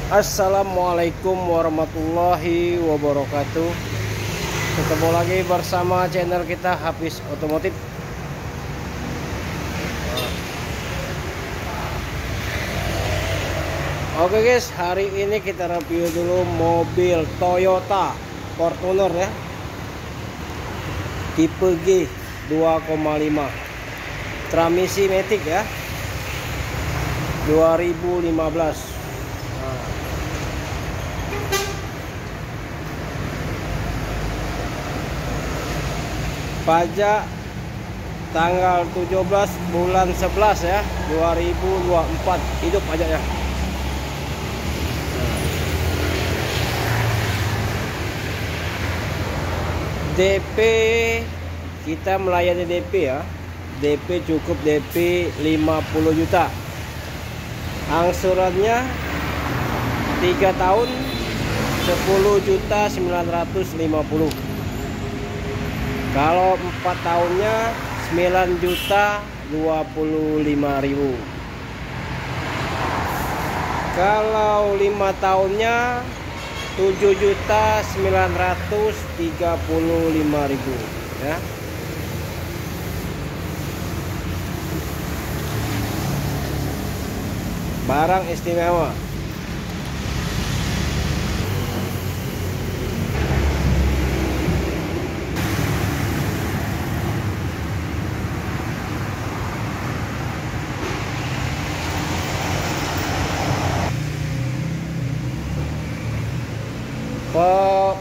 Assalamualaikum warahmatullahi wabarakatuh. Ketemu lagi bersama channel kita Hafiz Otomotif. Oke guys, hari ini kita review dulu mobil Toyota Fortuner ya, tipe G 2,5 transmisi matic ya, 2015. Pajak tanggal 17 bulan 11 ya, 2024 hidup pajaknya. DP kita melayani DP ya. DP cukup DP 50 juta. Angsurannya 3 tahun 10.950.000. Kalau 4 tahunnya 9.025.000. Kalau 5 tahunnya 7.935.000 ya. Barang istimewa.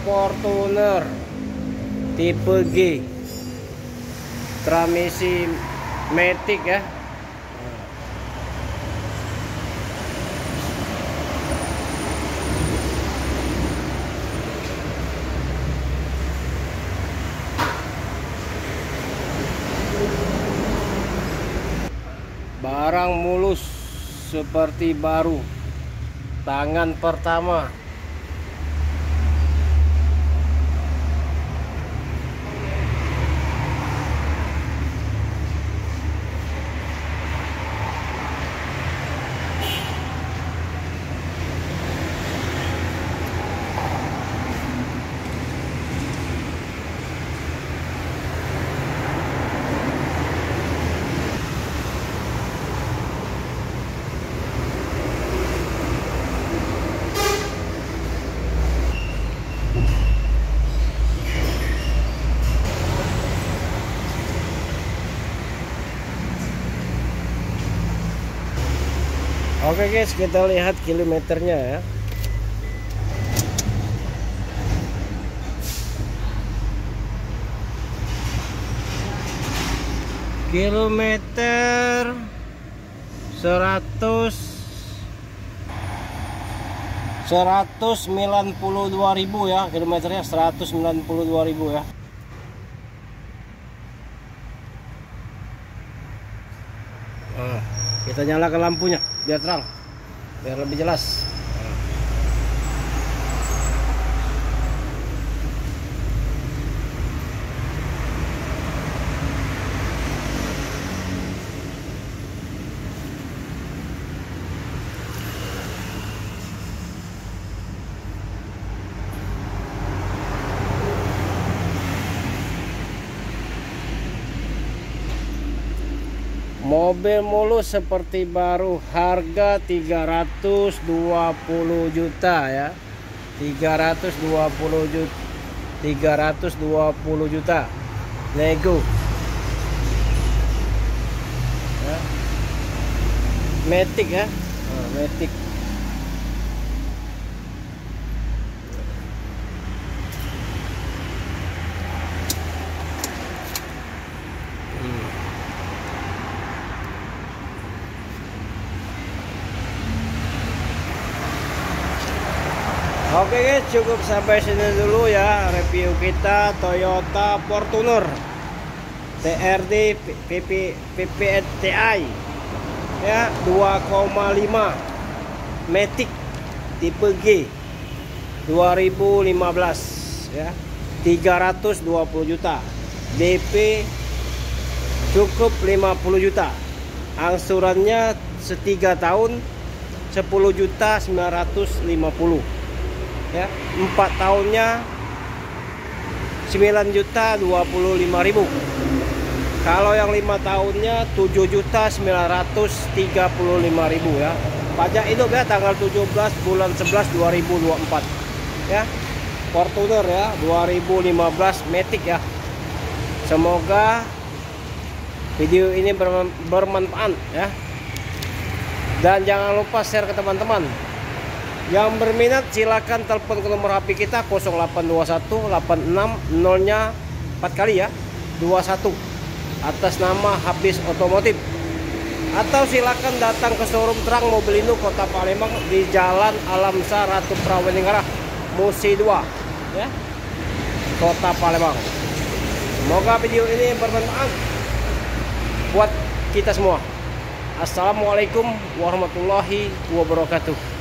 Fortuner tipe G transmisi matic ya. Barang mulus seperti baru, tangan pertama. Oke guys, kita lihat kilometernya ya. Kilometer 192.000 ya, kilometernya 192.000 ya. Kita nyalakan lampunya biar terang, biar lebih jelas. Mobil mulus seperti baru, harga 320 juta ya. 320 juta nego ya. Matic ya, matic. Oke guys, cukup sampai sini dulu ya review kita Toyota Fortuner TRD PPTI ya, 2,5 matic tipe G 2015 ya, 320 juta. DP cukup 50 juta. Angsurannya 3 tahun 10.950.000 ya. 4 tahunnya 9.025.000. Kalau yang 5 tahunnya 7.935.000 ya. Pajak hidup ya tanggal 17 bulan 11 2024 ya. Fortuner ya 2015 Matic ya. Semoga video ini bermanfaat ya. Dan jangan lupa share ke teman-teman. Yang berminat silakan telepon ke nomor HP kita 0821 86 0-nya 4 kali ya, 21 atas nama Habis Otomotif. Atau silakan datang ke showroom Terang Mobilindo Kota Palembang di Jalan Alamsa Ratu Praweningara Musi 2 ya, Kota Palembang. Semoga video ini bermanfaat buat kita semua. Assalamualaikum warahmatullahi wabarakatuh.